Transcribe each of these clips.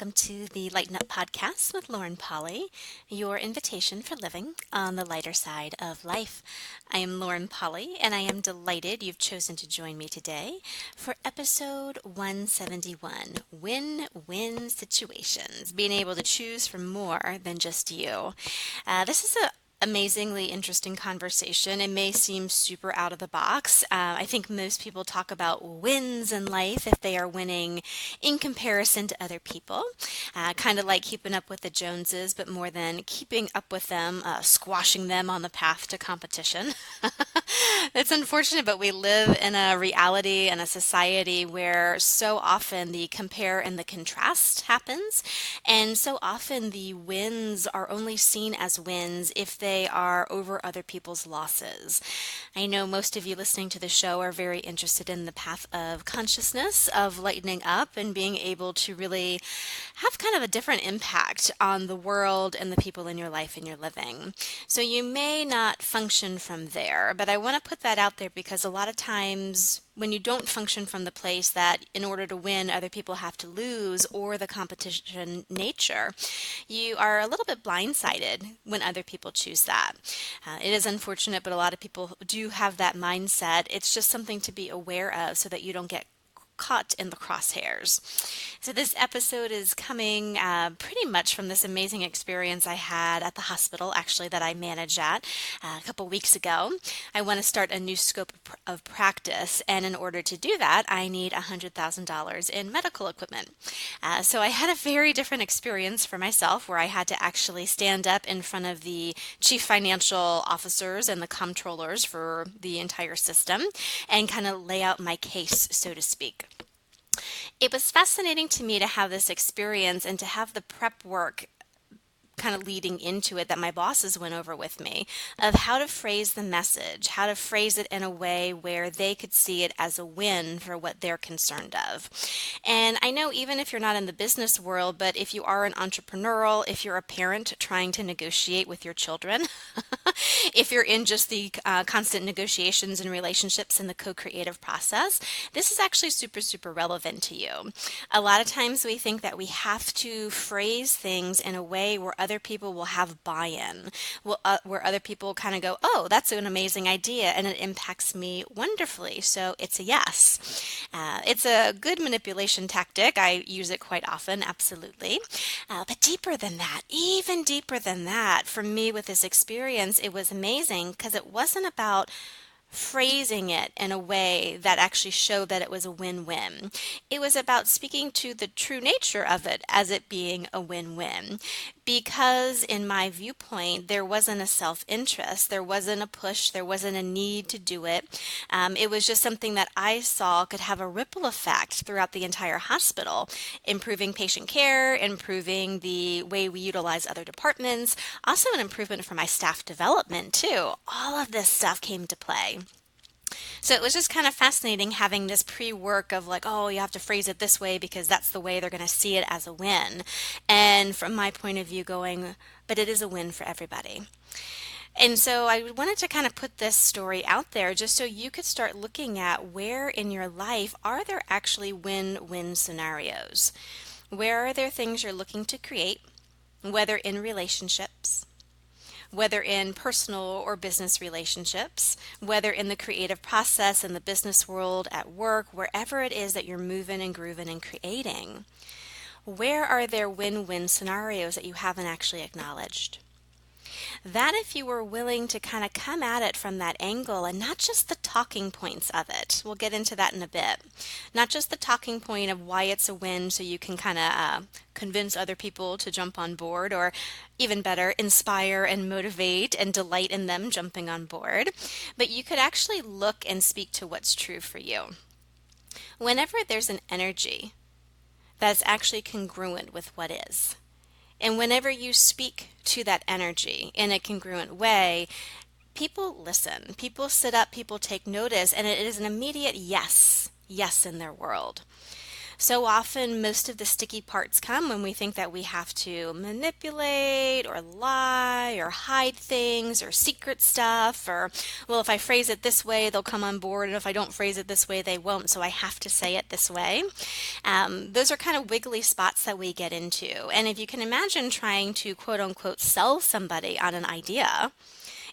welcome to the Lighten Up Podcast with Lauren Polly, your invitation for living on the lighter side of life. I am Lauren Polly, and I am delighted you've chosen to join me today for episode 171, Win-Win Situations, being able to choose from more than just you. This is a amazingly interesting conversation. It may seem super out of the box. I think most people talk about wins in life if they are winning in comparison to other people, kind of like keeping up with the Joneses, but more than keeping up with them, squashing them on the path to competition. It's unfortunate, but we live in a reality and a society where so often the compare and the contrast happens. And so often the wins are only seen as wins if they are over other people's losses. I know most of you listening to the show are very interested in the path of consciousness, of lightening up and being able to really have kind of a different impact on the world and the people in your life and your living. So you may not function from there, but I want to put that out there because a lot of times when you don't function from the place that in order to win, other people have to lose or the competition nature, you are a little bit blindsided when other people choose that. It is unfortunate, but a lot of people do have that mindset. It's just something to be aware of so that you don't get caught in the crosshairs. So this episode is coming pretty much from this amazing experience I had at the hospital, actually, that I managed at a couple weeks ago. I want to start a new scope of practice, and in order to do that, I need $100,000 in medical equipment. So I had a very different experience for myself where I had to actually stand up in front of the chief financial officers and the comptrollers for the entire system and kind of lay out my case, so to speak. It was fascinating to me to have this experience and to have the prep work kind of leading into it that my bosses went over with me of how to phrase the message, how to phrase it in a way where they could see it as a win for what they're concerned of. And I know even if you're not in the business world, but if you are an entrepreneurial, if you're a parent trying to negotiate with your children, if you're in just the constant negotiations and relationships in the co-creative process, this is actually super, super relevant to you. A lot of times we think that we have to phrase things in a way where other people will have buy-in, where other people kind of go, oh, that's an amazing idea, and it impacts me wonderfully, so it's a yes. It's a good manipulation tactic. I use it quite often, absolutely. But deeper than that, even deeper than that, for me with this experience, it was amazing because it wasn't about phrasing it in a way that actually showed that it was a win-win. It was about speaking to the true nature of it as it being a win-win. Because in my viewpoint, there wasn't a self-interest, there wasn't a push, there wasn't a need to do it. It was just something that I saw could have a ripple effect throughout the entire hospital, improving patient care, improving the way we utilize other departments, also an improvement for my staff development too. All of this stuff came to play. So it was just kind of fascinating having this pre-work of like, oh, you have to phrase it this way because that's the way they're going to see it as a win. And from my point of view going, but it is a win for everybody. And so I wanted to kind of put this story out there just so you could start looking at where in your life are there actually win-win scenarios? Where are there things you're looking to create, whether in relationships, whether in personal or business relationships, whether in the creative process in the business world, at work, wherever it is that you're moving and grooving and creating. Where are there win-win scenarios that you haven't actually acknowledged? That if you were willing to kind of come at it from that angle and not just the talking points of it, we'll get into that in a bit, not just the talking point of why it's a win so you can kind of convince other people to jump on board or even better, inspire and motivate and delight in them jumping on board, but you could actually look and speak to what's true for you. Whenever there's an energy that's actually congruent with what is, and whenever you speak to that energy in a congruent way, people listen, people sit up, people take notice, and it is an immediate yes, yes in their world. So often, most of the sticky parts come when we think that we have to manipulate or lie or hide things or secret stuff, or, well, if I phrase it this way, they'll come on board, and if I don't phrase it this way, they won't, so I have to say it this way. Those are kind of wiggly spots that we get into. And if you can imagine trying to quote unquote sell somebody on an idea,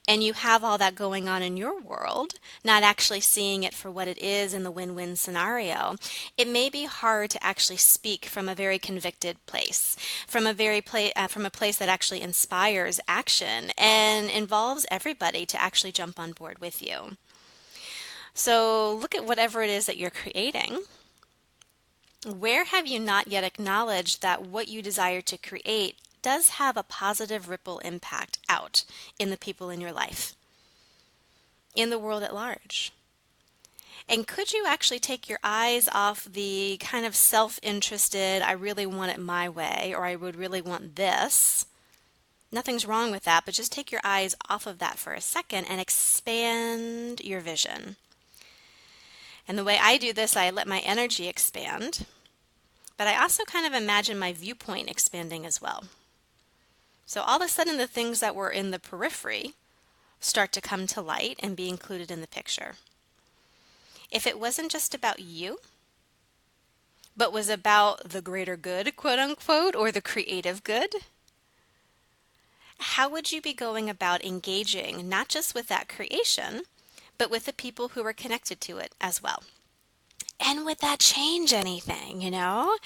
and you have all that going on in your world, not actually seeing it for what it is in the win-win scenario, it may be hard to actually speak from a very convicted place, from a place that actually inspires action and involves everybody to actually jump on board with you. So look at whatever it is that you're creating. Where have you not yet acknowledged that what you desire to create does have a positive ripple impact out in the people in your life, in the world at large? And could you actually take your eyes off the kind of self-interested, I really want it my way, or I would really want this? Nothing's wrong with that, but just take your eyes off of that for a second and expand your vision. And the way I do this, I let my energy expand, but I also kind of imagine my viewpoint expanding as well. So all of a sudden, the things that were in the periphery start to come to light and be included in the picture. If it wasn't just about you, but was about the greater good, quote unquote, or the creative good, how would you be going about engaging not just with that creation, but with the people who are connected to it as well? And would that change anything, you know?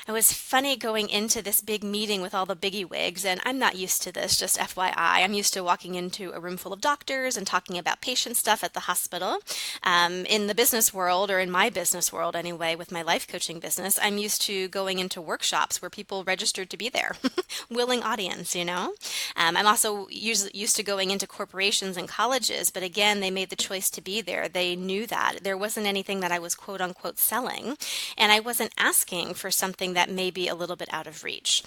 It was funny going into this big meeting with all the biggie wigs, and I'm not used to this, just FYI. I'm used to walking into a room full of doctors and talking about patient stuff at the hospital. In the business world, or in my business world anyway, with my life coaching business, I'm used to going into workshops where people registered to be there, willing audience, you know? I'm also used to going into corporations and colleges, but again, they made the choice to be there. They knew that. There wasn't anything that I was quote unquote selling, and I wasn't asking for something that may be a little bit out of reach,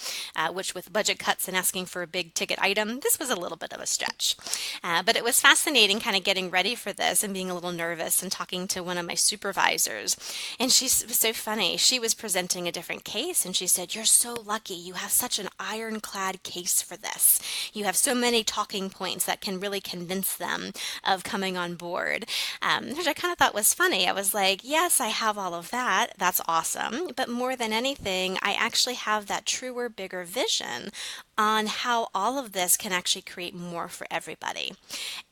which with budget cuts and asking for a big ticket item, this was a little bit of a stretch. But it was fascinating kind of getting ready for this and being a little nervous and talking to one of my supervisors. And she was so funny. She was presenting a different case, and she said, "You're so lucky. You have such an ironclad case for this. You have so many talking points that can really convince them of coming on board," which I kind of thought was funny. I was like, yes, I have all of that. That's awesome. But more than anything, I actually have that truer, bigger vision on how all of this can actually create more for everybody.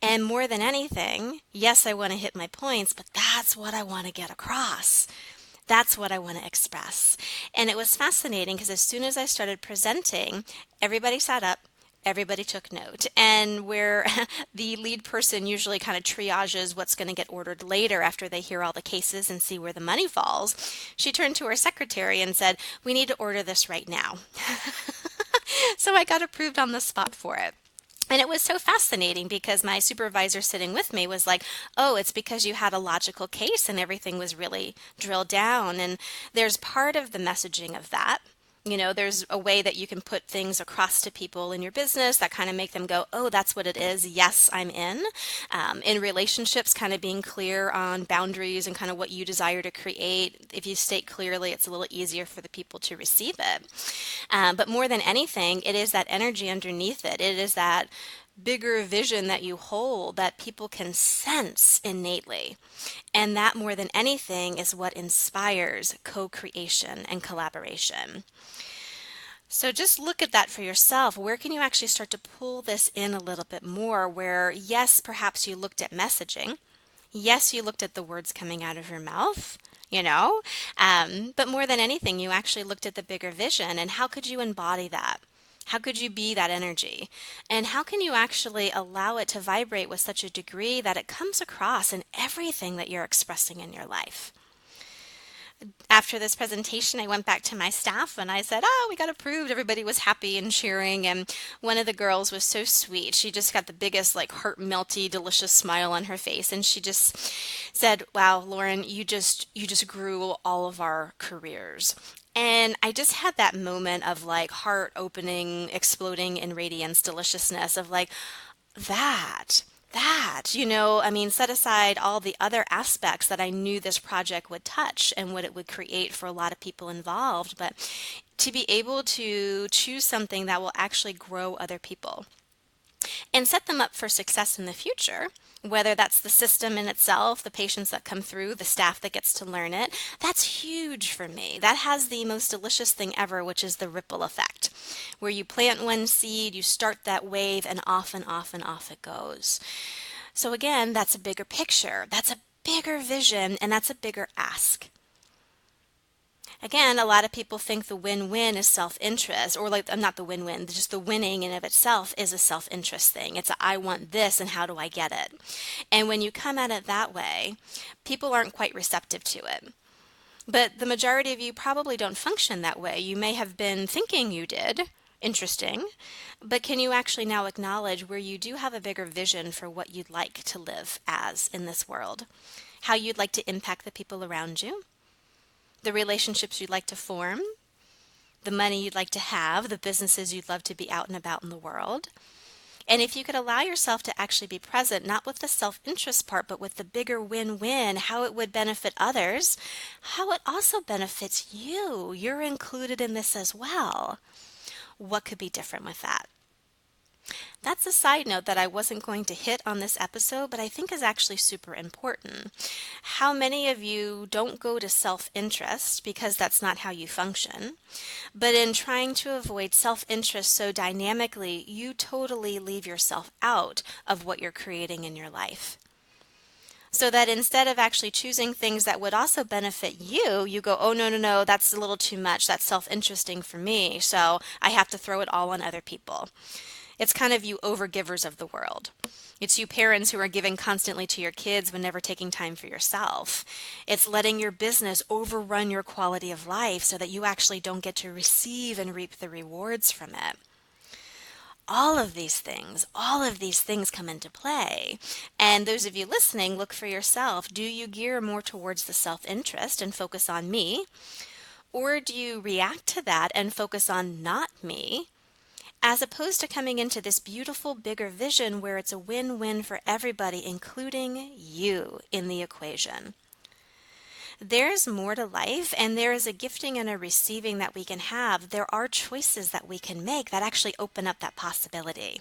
And more than anything, yes, I want to hit my points, but that's what I want to get across. That's what I want to express. And it was fascinating because as soon as I started presenting, everybody sat up. Everybody took note. And where the lead person usually kind of triages what's going to get ordered later after they hear all the cases and see where the money falls, she turned to her secretary and said, "We need to order this right now." So I got approved on the spot for it. And it was so fascinating because my supervisor sitting with me was like, "Oh, it's because you had a logical case and everything was really drilled down." And there's part of the messaging of that. You know, there's a way that you can put things across to people in your business that kind of make them go, "Oh, that's what it is. Yes, I'm in." In relationships, kind of being clear on boundaries and kind of what you desire to create. If you state clearly, it's a little easier for the people to receive it. But more than anything, it is that energy underneath it. It is that bigger vision that you hold that people can sense innately. And that more than anything is what inspires co-creation and collaboration. So just look at that for yourself. Where can you actually start to pull this in a little bit more where, yes, perhaps you looked at messaging. Yes, you looked at the words coming out of your mouth, you know, but more than anything, you actually looked at the bigger vision and how could you embody that? How could you be that energy? And how can you actually allow it to vibrate with such a degree that it comes across in everything that you're expressing in your life? After this presentation, I went back to my staff and I said, "Oh, we got approved." Everybody was happy and cheering. And one of the girls was so sweet. She just got the biggest, like, heart melty, delicious smile on her face. And she just said, "Wow, Lauren, you just grew all of our careers." And I just had that moment of like heart opening, exploding in radiance, deliciousness of like, that. set aside all the other aspects that I knew this project would touch and what it would create for a lot of people involved, but to be able to choose something that will actually grow other people and set them up for success in the future, whether that's the system in itself, the patients that come through, the staff that gets to learn it, that's huge for me. That has the most delicious thing ever, which is the ripple effect, where you plant one seed, you start that wave, and off and off and off it goes. So again, that's a bigger picture, that's a bigger vision, and that's a bigger ask. Again, a lot of people think the win-win is self-interest, or like not the win-win, just the winning in of itself is a self-interest thing. It's a I want this and how do I get it? And when you come at it that way, people aren't quite receptive to it. But the majority of you probably don't function that way. You may have been thinking you did. Interesting. But can you actually now acknowledge where you do have a bigger vision for what you'd like to live as in this world? How you'd like to impact the people around you? The relationships you'd like to form, the money you'd like to have, the businesses you'd love to be out and about in the world. And if you could allow yourself to actually be present, not with the self-interest part, but with the bigger win-win, how it would benefit others, how it also benefits you. You're included in this as well. What could be different with that? That's a side note that I wasn't going to hit on this episode, but I think is actually super important. How many of you don't go to self-interest because that's not how you function, but in trying to avoid self-interest so dynamically, you totally leave yourself out of what you're creating in your life. So that instead of actually choosing things that would also benefit you, you go, oh, no, no, no, that's a little too much. That's self-interesting for me. So I have to throw it all on other people. It's kind of you overgivers of the world. It's you parents who are giving constantly to your kids but never taking time for yourself. It's letting your business overrun your quality of life so that you actually don't get to receive and reap the rewards from it. All of these things come into play. And those of you listening, look for yourself. Do you gear more towards the self-interest and focus on me? Or do you react to that and focus on not me? As opposed to coming into this beautiful, bigger vision where it's a win-win for everybody, including you in the equation. There's more to life, and there is a gifting and a receiving that we can have. There are choices that we can make that actually open up that possibility.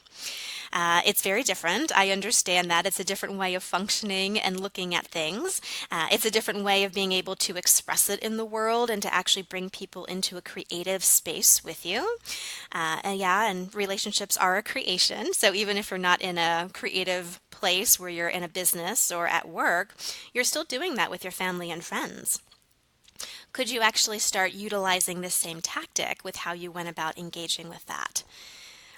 It's very different. I understand that. It's a different way of functioning and looking at things. It's a different way of being able to express it in the world and to actually bring people into a creative space with you. And relationships are a creation. So even if you're not in a creative place where you're in a business or at work, you're still doing that with your family and friends. Could you actually start utilizing this same tactic with how you went about engaging with that?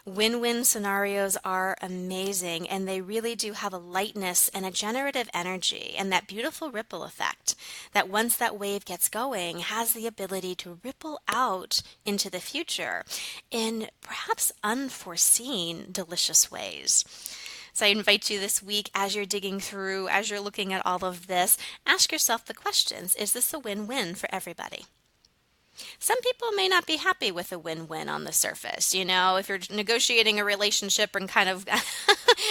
Win-win scenarios are amazing, and they really do have a lightness and a generative energy and that beautiful ripple effect that once that wave gets going has the ability to ripple out into the future in perhaps unforeseen delicious ways. So I invite you this week, as you're digging through, as you're looking at all of this, ask yourself the questions. Is this a win-win for everybody? Some people may not be happy with a win-win on the surface. If you're negotiating a relationship and kind of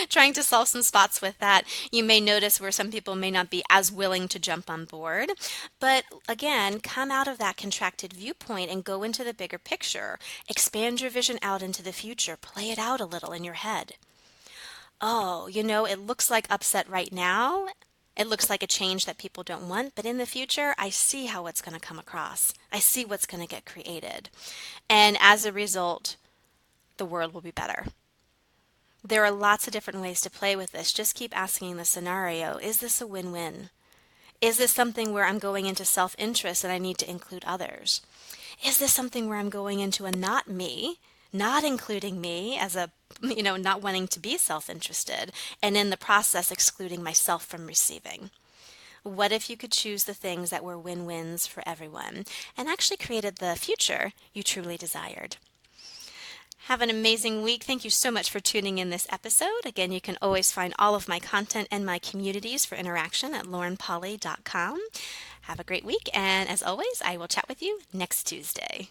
trying to solve some spots with that, you may notice where some people may not be as willing to jump on board. But again, come out of that contracted viewpoint and go into the bigger picture. Expand your vision out into the future. Play it out a little in your head. Oh, it looks like upset right now. It looks like a change that people don't want, but in the future, I see how it's going to come across. I see what's going to get created. And as a result, the world will be better. There are lots of different ways to play with this. Just keep asking the scenario, is this a win-win? Is this something where I'm going into self-interest and I need to include others? Is this something where I'm going into a not me, not including me as a not wanting to be self-interested, and in the process excluding myself from receiving? What if you could choose the things that were win-wins for everyone and actually created the future you truly desired? Have an amazing week. Thank you so much for tuning in this episode. Again, you can always find all of my content and my communities for interaction at laurenpolly.com. Have a great week, and as always, I will chat with you next Tuesday.